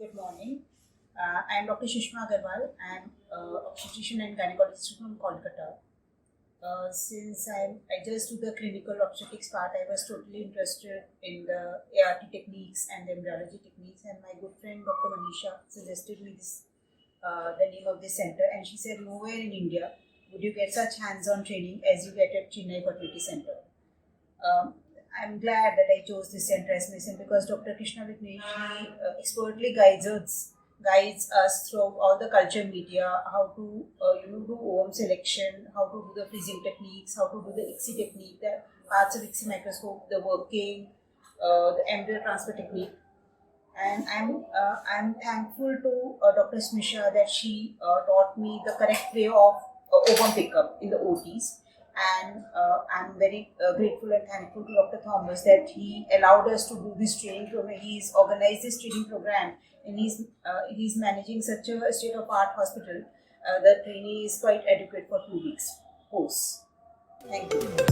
Good morning. I am Dr. Sushma Agarwal. I am obstetrician and gynecologist from Kolkata. Since I just do the clinical obstetrics part, I was totally interested in the ART techniques and the embryology techniques. And my good friend Dr. Manisha suggested me the name of this center, and she said, nowhere in India would you get such hands-on training as you get at Chennai Fertility Center. I'm glad that I chose this center as my center because Dr. Krishna Vignesh expertly guides us through all the culture media, how to do ovum selection, how to do the freezing techniques, how to do the ICSI technique, the parts of ICSI microscope, the working, the embryo transfer technique. And I'm thankful to Dr. Smisha that she taught me the correct way of ovum pickup in the OTs. And I'm very grateful and thankful to Dr. Thomas that he allowed us to do this training program. He's organized this training program, and he's managing such a state-of-art hospital. The training is quite adequate for 2 weeks course. Thank you.